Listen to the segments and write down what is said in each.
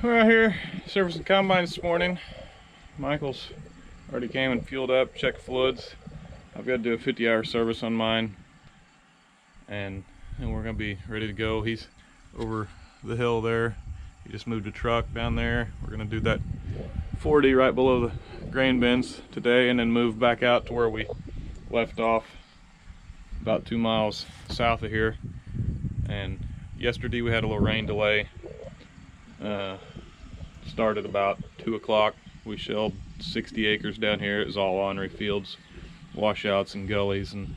We're out here servicing combines this morning. Michael's already came and fueled up, checked fluids. I've got to do a 50-hour service on mine, and we're gonna be ready to go. He's over the hill there. He just moved a truck down there. We're gonna do that 40 right below the grain bins today, and then move back out to where we left off, about 2 miles south of here. And yesterday we had a little rain delay. Started about 2 o'clock. We shelled 60 acres down here. It was all ornery fields, washouts and gullies and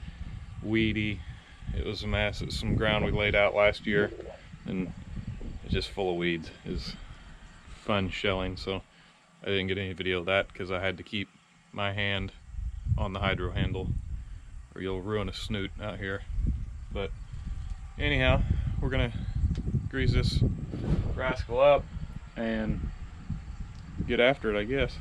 weedy. It was a mess. It was some ground we laid out last year, and it's just full of weeds. It was fun shelling, so I didn't get any video of that because I had to keep my hand on the hydro handle or you'll ruin a snoot out here. But anyhow, we're gonna grease this rascal up and get after it, I guess.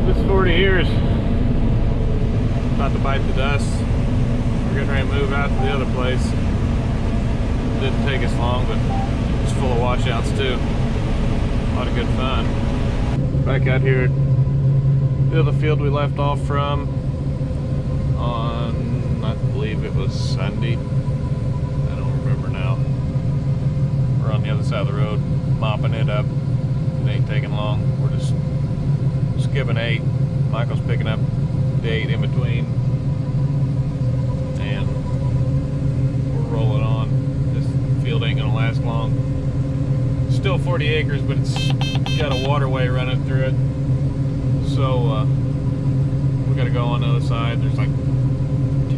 This 40 here is about to bite the dust. We're getting ready to move out to the other place. Didn't take us long, but it's full of washouts too. A lot of good fun. Back out here at the other field we left off from on, I believe it was Sunday. I don't remember now. We're on the other side of the road, mopping it up. It ain't taking long. We're just skipping 8. Michael's picking up the 8 in between, and we're rolling on. This field ain't gonna last long. Still 40 acres, but it's got a waterway running through it, so we gotta go on the other side. There's like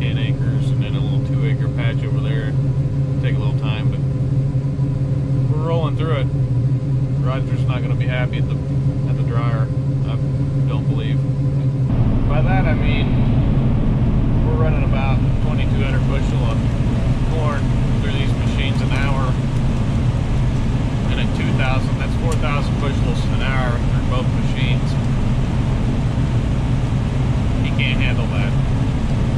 10 acres and then a little 2-acre patch over there. Take a little time, but we're rolling through it. Roger's not gonna be happy at the dryer, I don't believe. By that I mean we're running about 2,200 bushel of corn through these machines an hour, and at 2,000, that's 4,000 bushels an hour through both machines. He can't handle that,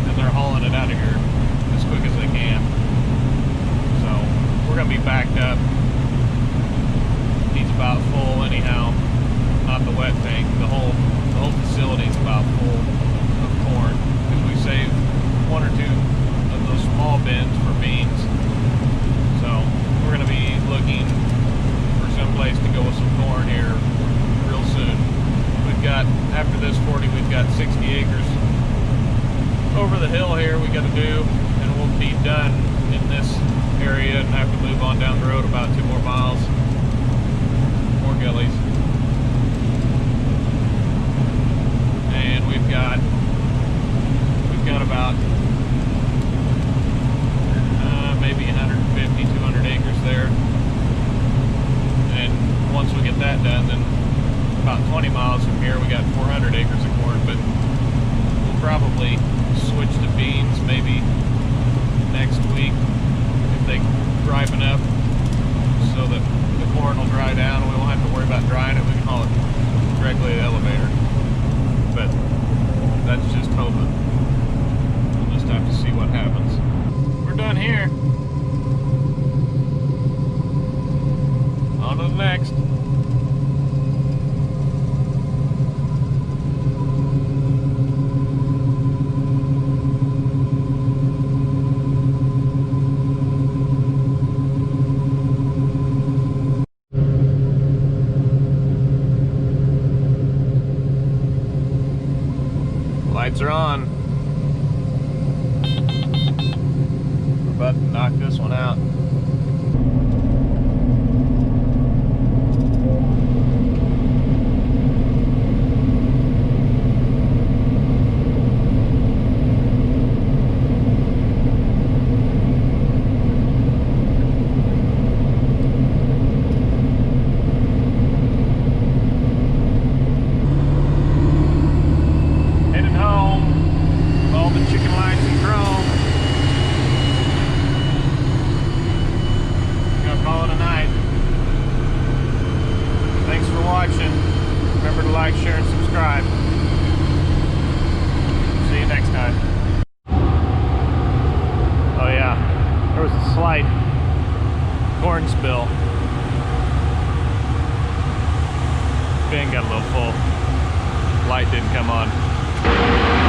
and they're hauling it out of here as quick as they can. So we're gonna be backed up. He's about full anyhow. Not the wet tank, the whole facility's about full of corn, because we saved 1 or 2 of those small bins for beans. So we're going to be looking for some place to go with some corn here real soon. We've got, after this 40, we've got 60 acres over the hill here we got to do, and we'll be done in this area and have to move on down the road about 2 more miles. More gullies. And we've got about maybe 150, 200 acres there. And once we get that done, then about 20 miles from here we got 400 acres of corn. But we'll probably switch to beans maybe next week if they ripen up, so that the corn will dry down and we won't have to worry about drying it. We can haul it directly to the elevator. But that's just hoping. We'll just have to see what happens. We're done here. On to the next. Lights are on. We're about to knock this one out. All the chicken lines like, share, and subscribe. See you next time. Oh yeah, there was a slight corn spill. Bin got a little full. Light didn't come on.